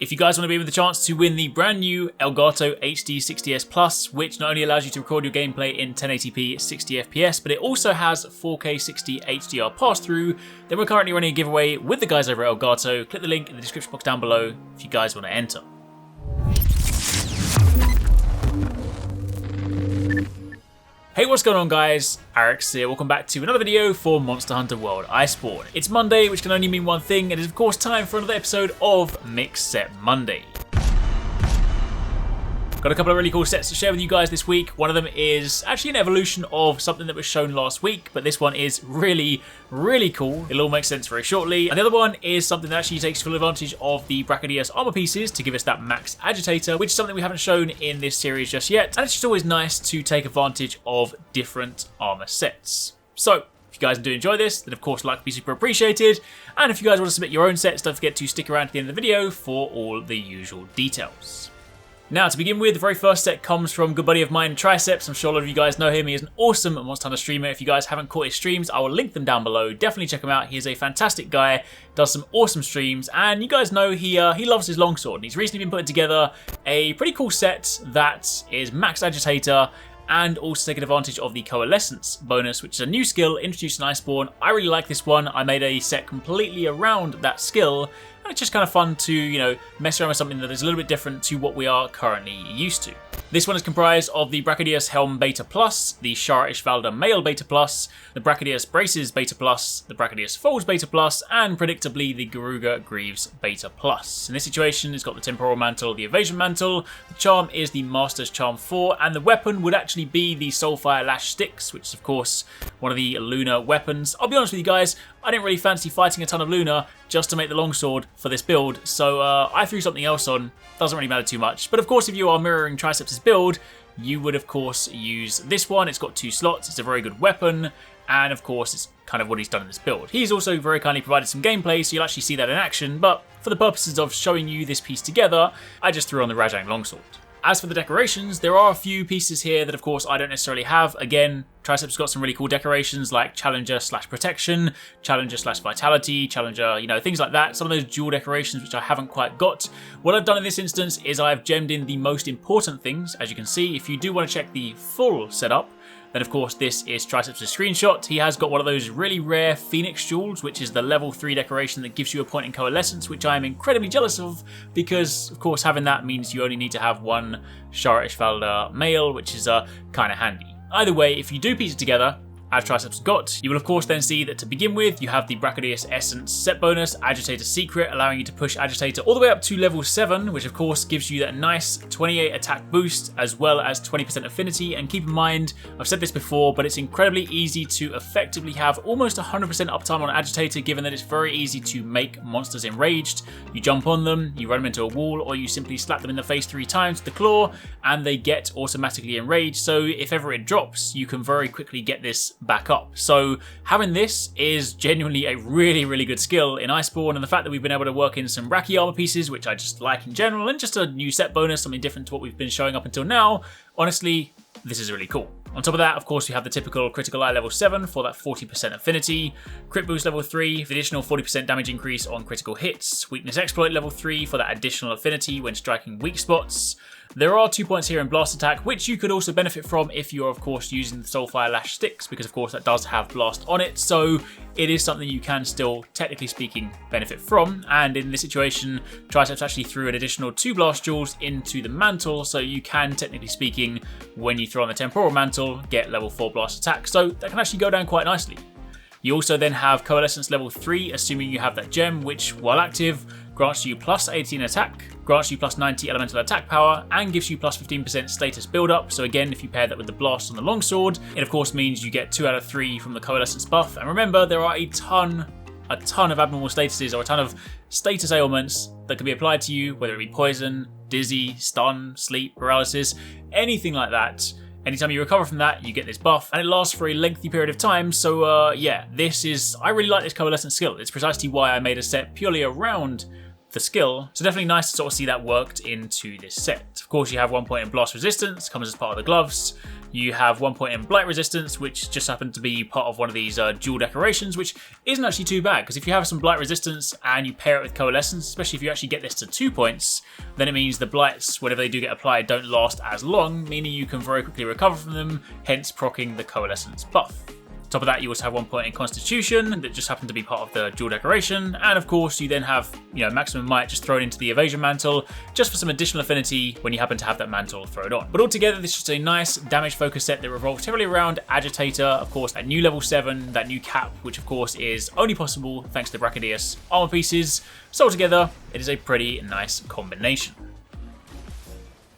If you guys want to be with the chance to win the brand new ELGATO HD 60S Plus, which not only allows you to record your gameplay in 1080p 60 FPS, but it also has 4K 60 HDR pass-through, then we're currently running a giveaway with the guys over at ELGATO. Click the link in the description box down below if you guys want to enter. Hey, what's going on guys? Arekkz here, welcome back to another video for Monster Hunter World Iceborne. It's Monday, which can only mean one thing, and it is of course time for another episode of Mix Set Monday. Got a couple of really cool sets to share with you guys this week. One of them is actually an evolution of something that was shown last week, but this one is really cool. It'll all make sense very shortly. And the other one is something that actually takes full advantage of the Brachydios armor pieces to give us that max agitator, which is something we haven't shown in this series just yet. And it's just always nice to take advantage of different armor sets. So, if you guys do enjoy this, then of course like would be super appreciated. And if you guys want to submit your own sets, don't forget to stick around to the end of the video for all the usual details. Now, to begin with, the very first set comes from a good buddy of mine, TRICEPPPS. I'm sure a lot of you guys know him. He is an awesome Monster Hunter streamer. If you guys haven't caught his streams, I will link them down below. Definitely check him out. He is a fantastic guy, does some awesome streams, and you guys know he loves his longsword. And he's recently been putting together a pretty cool set that is max agitator and also taking advantage of the coalescence bonus, which is a new skill introduced in Iceborne. I really like this one. I made a set completely around that skill. And it's just kind of fun to, you know, mess around with something that is a little bit different to what we are currently used to. This one is comprised of the Brachydios Helm Beta Plus, the Shara Ishvalda Mail Beta Plus, the Brachydios Braces Beta Plus, the Brachydios Folds Beta Plus, and predictably the Garuga Greaves Beta Plus. In this situation, it's got the Temporal Mantle, the Evasion Mantle, the Charm is the Master's Charm 4, and the weapon would actually be the Soulfire Lash Sticks, which is of course one of the Luna weapons. I'll be honest with you guys, I didn't really fancy fighting a ton of Luna just to make the longsword for this build, so I threw something else on. Doesn't really matter too much. But of course, if you are mirroring TRICEPPPS' build, you would of course use this one. It's got 2 slots, it's a very good weapon, and of course it's kind of what he's done in this build. He's also very kindly provided some gameplay, so you'll actually see that in action, but for the purposes of showing you this piece together, I just threw on the Rajang longsword. As for the decorations, there are a few pieces here that of course I don't necessarily have. Again, TRICEPPPS got some really cool decorations like Challenger/Protection, Challenger/Vitality, Challenger, you know, things like that. Some of those dual decorations which I haven't quite got. What I've done in this instance is I've gemmed in the most important things. As you can see, if you do want to check the full setup, then of course this is TRICEPPPS' screenshot. He has got one of those really rare Phoenix jewels, which is the level 3 decoration that gives you a point in coalescence, which I am incredibly jealous of because of course having that means you only need to have one Shara Ishvalda Mail, which is kind of handy. Either way, if you do piece it together, as TRICEPPPS got, you will of course then see that to begin with, you have the Brachydios Essence set bonus, Agitator Secret, allowing you to push Agitator all the way up to level 7, which of course gives you that nice 28 attack boost, as well as 20% affinity. And keep in mind, I've said this before, but it's incredibly easy to effectively have almost 100% uptime on Agitator, given that it's very easy to make monsters enraged. You jump on them, you run them into a wall, or you simply slap them in the face 3 times with the claw, and they get automatically enraged. So if ever it drops, you can very quickly get this back up. So having this is genuinely a really good skill in Iceborne, and the fact that we've been able to work in some Brachy armor pieces, which I just like in general, and just a new set bonus, something different to what we've been showing up until now, honestly, this is really cool. On top of that, of course, we have the typical critical eye level 7 for that 40% affinity, crit boost level 3 for the additional 40% damage increase on critical hits, weakness exploit level 3 for that additional affinity when striking weak spots. There are 2 points here in blast attack, which you could also benefit from if you're of course using the Soulfire Lash Sticks, because of course that does have blast on it, so it is something you can still, technically speaking, benefit from. And in this situation, TRICEPPPS actually threw an additional 2 blast jewels into the mantle, so you can, technically speaking, when you throw on the Temporal Mantle, get level 4 blast attack, so that can actually go down quite nicely. You also then have Coalescence level 3, assuming you have that gem, which, while active, grants you plus 18 attack, grants you plus 90 elemental attack power, and gives you plus 15% status build-up. So again, if you pair that with the blast on the longsword, it of course means you get 2 out of 3 from the Coalescence buff. And remember, there are a ton of abnormal statuses, or a ton of status ailments that can be applied to you, whether it be poison, dizzy, stun, sleep, paralysis, anything like that. Anytime you recover from that, you get this buff, and it lasts for a lengthy period of time. So yeah, I really like this Coalescence skill. It's precisely why I made a set purely around the skill. So definitely nice to sort of see that worked into this set. Of course, you have 1 point in blast resistance, comes as part of the gloves. You have 1 point in blight resistance, which just happened to be part of one of these dual decorations, which isn't actually too bad, because if you have some blight resistance and you pair it with coalescence, especially if you actually get this to 2 points, then it means the blights, whenever they do get applied, don't last as long, meaning you can very quickly recover from them, hence proccing the coalescence buff. Top of that, you also have 1 point in Constitution that just happened to be part of the dual decoration, and of course you then have, maximum might just thrown into the evasion mantle just for some additional affinity when you happen to have that mantle thrown on. But altogether, this is just a nice damage focus set that revolves heavily around Agitator, of course that new level 7, that new cap, which of course is only possible thanks to the Brachydios armor pieces. So altogether, it is a pretty nice combination.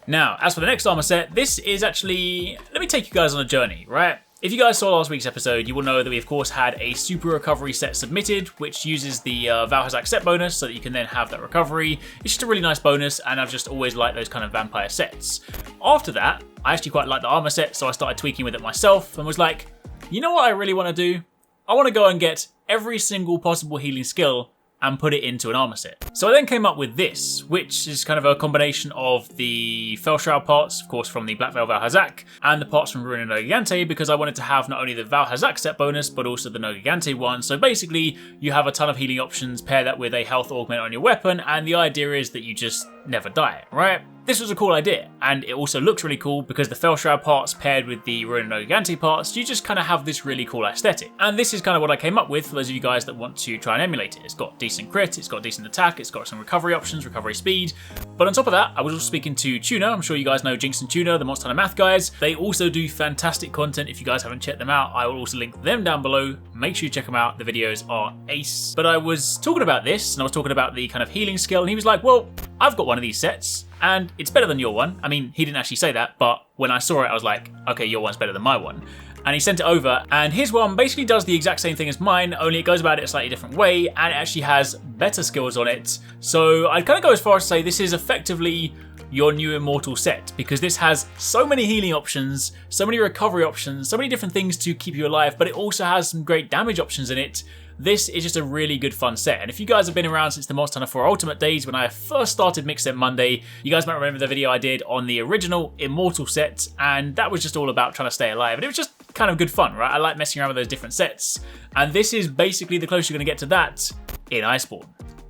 Now, as for the next armor set, this is actually, let me take you guys on a journey, right? If you guys saw last week's episode, you will know that we of course had a super recovery set submitted, which uses the Valhazak set bonus so that you can then have that recovery. It's just a really nice bonus, and I've just always liked those kind of vampire sets. After that, I actually quite liked the armor set, so I started tweaking with it myself and was like, you know what I really want to do? I want to go and get every single possible healing skill and put it into an armor set. So I then came up with this, which is kind of a combination of the Fellshroud parts, of course from the Black Veil Valhazak, and the parts from Ruin and Nogigante, because I wanted to have not only the Valhazak set bonus, but also the Nogigante one. So basically, you have a ton of healing options, pair that with a health augment on your weapon, and the idea is that you just never die, right? This was a cool idea, and it also looks really cool because the Fellshroud parts paired with the Ruin and Nogigante parts, you just kind of have this really cool aesthetic. And this is kind of what I came up with for those of you guys that want to try and emulate it. It's got decent crit, it's got decent attack, it's got some recovery options, recovery speed. But on top of that, I was also speaking to TUNA. I'm sure you guys know JINJINX and TUNA, the Monster Hunter Math guys. They also do fantastic content. If you guys haven't checked them out, I will also link them down below. Make sure you check them out. The videos are ace. But I was talking about this, and I was talking about the kind of healing skill, and he was like, well, I've got one of these sets, and it's better than your one. I mean, he didn't actually say that, but when I saw it, I was like, okay, your one's better than my one. And he sent it over, and his one basically does the exact same thing as mine, only it goes about it a slightly different way, and it actually has better skills on it. So I'd kind of go as far as to say this is effectively your new Immortal set, because this has so many healing options, so many recovery options, so many different things to keep you alive, but it also has some great damage options in it. This is just a really good fun set, and if you guys have been around since the Monster Hunter 4 Ultimate days when I first started Mix Set Monday, you guys might remember the video I did on the original Immortal set, and that was just all about trying to stay alive, and it was just kind of good fun, right? I like messing around with those different sets, and this is basically the closest you're going to get to that in Iceborne.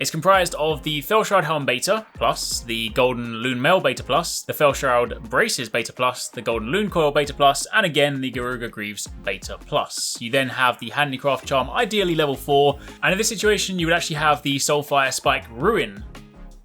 It's comprised of the Fellshroud Helm Beta Plus, the Golden Loon Mail Beta Plus, the Fellshroud Braces Beta Plus, the Golden Loon Coil Beta Plus, and again the Garuga Greaves Beta Plus. You then have the Handicraft Charm, ideally level 4, and in this situation you would actually have the Soulfire Spike Ruin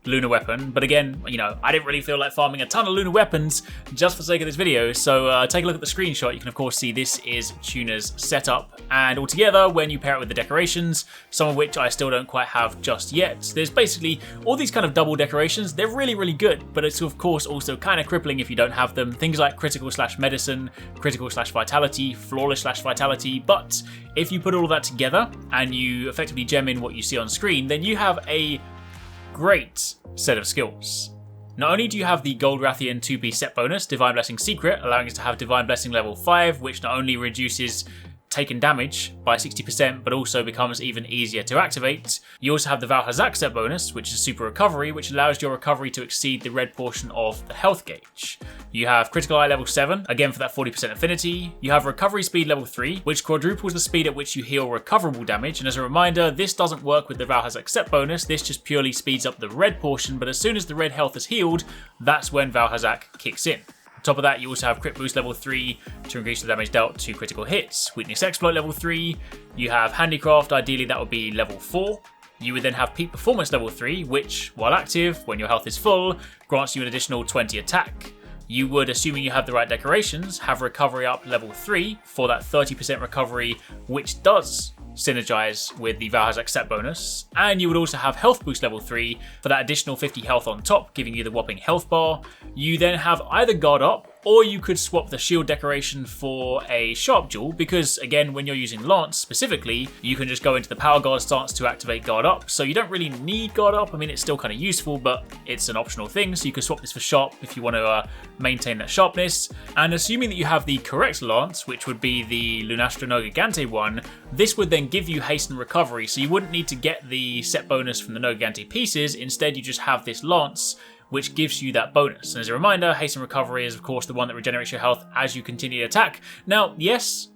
lunar weapon, but again, I didn't really feel like farming a ton of lunar weapons just for the sake of this video, so take a look at the screenshot. You can of course see this is TUNA's setup, and altogether when you pair it with the decorations, some of which I still don't quite have just yet, there's basically all these kind of double decorations. They're really, really good, but it's of course also kind of crippling if you don't have them. Things like critical / medicine, critical / vitality, flawless / vitality, but if you put all of that together and you effectively gem in what you see on screen, then you have a great set of skills. Not only do you have the Gold Rathian 2P set bonus, Divine Blessing Secret, allowing us to have Divine Blessing level 5, which not only reduces taken damage by 60%, but also becomes even easier to activate. You also have the Valhazak set bonus, which is super recovery, which allows your recovery to exceed the red portion of the health gauge. You have critical eye level 7, again for that 40% affinity. You have recovery speed level 3, which quadruples the speed at which you heal recoverable damage. And as a reminder, this doesn't work with the Valhazak set bonus. This just purely speeds up the red portion, but as soon as the red health is healed, that's when Valhazak kicks in. On top of that, you also have Crit Boost level 3 to increase the damage dealt to critical hits. Weakness Exploit level 3. You have Handicraft, ideally that would be level 4. You would then have Peak Performance level 3, which, while active, when your health is full, grants you an additional 20 attack. You would, assuming you have the right decorations, have Recovery up level 3 for that 30% recovery, which does synergize with the Valhazak set bonus, and you would also have Health Boost level 3 for that additional 50 health on top, giving you the whopping health bar. You then have either Guard Up Or you could swap the shield decoration for a sharp jewel, because again, when you're using lance specifically, you can just go into the power guard stance to activate guard up. So you don't really need guard up. I mean, it's still kind of useful, but it's an optional thing. So you can swap this for sharp if you want to maintain that sharpness. And assuming that you have the correct lance, which would be the Lunastro no Gigante one, this would then give you haste and recovery. So you wouldn't need to get the set bonus from the no Gigante pieces. Instead, you just have this lance, which gives you that bonus. And as a reminder, haste and recovery is of course the one that regenerates your health as you continue to attack. Now, yes,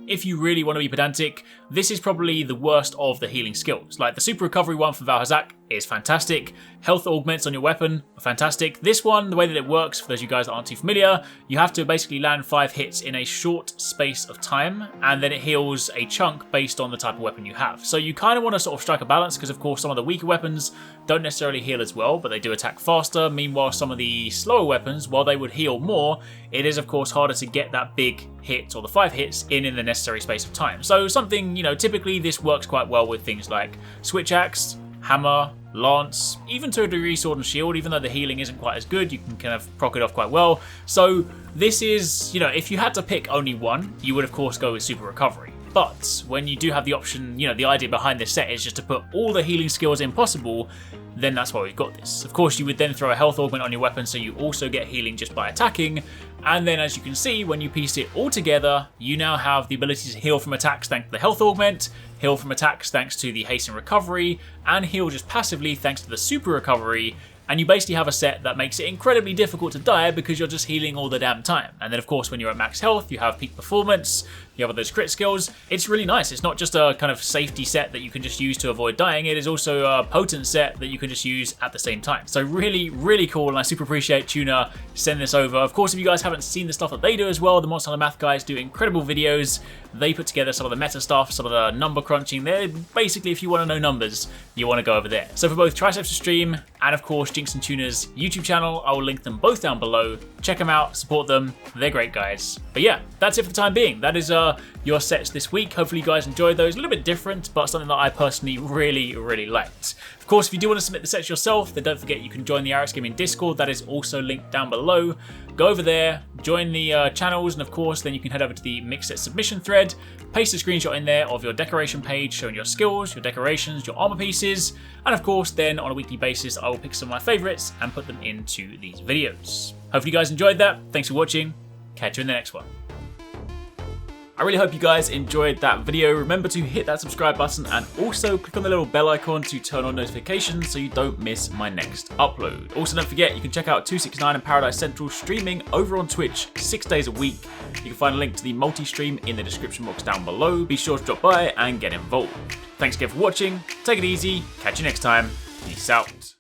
if you really want to be pedantic, this is probably the worst of the healing skills. Like the super recovery one for Valhazak is fantastic. Health augments on your weapon are fantastic. This one, the way that it works, for those of you guys that aren't too familiar, you have to basically land 5 hits in a short space of time, and then it heals a chunk based on the type of weapon you have. So you kind of want to sort of strike a balance, because of course some of the weaker weapons don't necessarily heal as well, but they do attack faster. Meanwhile, some of the slower weapons, while they would heal more, it is of course harder to get that big hit or the 5 hits in the necessary space of time. So something, you know, typically this works quite well with things like Switch Axe, Hammer, Lance, even to a degree Sword and Shield. Even though the healing isn't quite as good, you can kind of proc it off quite well. So this is, you know, if you had to pick only one, you would of course go with Super Recovery. But when you do have the option, you know, the idea behind this set is just to put all the healing skills in possible, then that's why we've got this. Of course, you would then throw a health augment on your weapon, so you also get healing just by attacking. And then as you can see, when you piece it all together, you now have the ability to heal from attacks thanks to the health augment, heal from attacks thanks to the haste and recovery, and heal just passively thanks to the super recovery. And you basically have a set that makes it incredibly difficult to die because you're just healing all the damn time. And then of course when you're at max health, you have peak performance, you have all those crit skills. It's really nice. It's not just a kind of safety set that you can just use to avoid dying. It is also a potent set that you can just use at the same time. So really, really cool, and I super appreciate TUNA sending this over. Of course, if you guys haven't seen the stuff that they do as well, the Monster Hunter Math guys do incredible videos. They put together some of the meta stuff, some of the number crunching. They're basically, if you want to know numbers, you want to go over there. So for both Triceps Stream and of course Jinx and TUNA's YouTube channel, I will link them both down below. Check them out, support them. They're great guys. But yeah, that's it for the time being. That is your sets this week. Hopefully you guys enjoyed those. A little bit different, but something that I personally really, really liked. Of course, if you do want to submit the sets yourself, then don't forget you can join the Arekkz Gaming Discord. That is also linked down below. Go over there, join the channels, and of course, then you can head over to the mixed set submission thread, paste a screenshot in there of your decoration page showing your skills, your decorations, your armor pieces, and of course, then on a weekly basis, I will pick some of my favorites and put them into these videos. Hopefully you guys enjoyed that. Thanks for watching. Catch you in the next one. I really hope you guys enjoyed that video. Remember to hit that subscribe button and also click on the little bell icon to turn on notifications so you don't miss my next upload. Also, don't forget you can check out TwoSixNine and Paradise Central streaming over on Twitch 6 days a week. You can find a link to the multi-stream in the description box down below. Be sure to drop by and get involved. Thanks again for watching. Take it easy. Catch you next time. Peace out.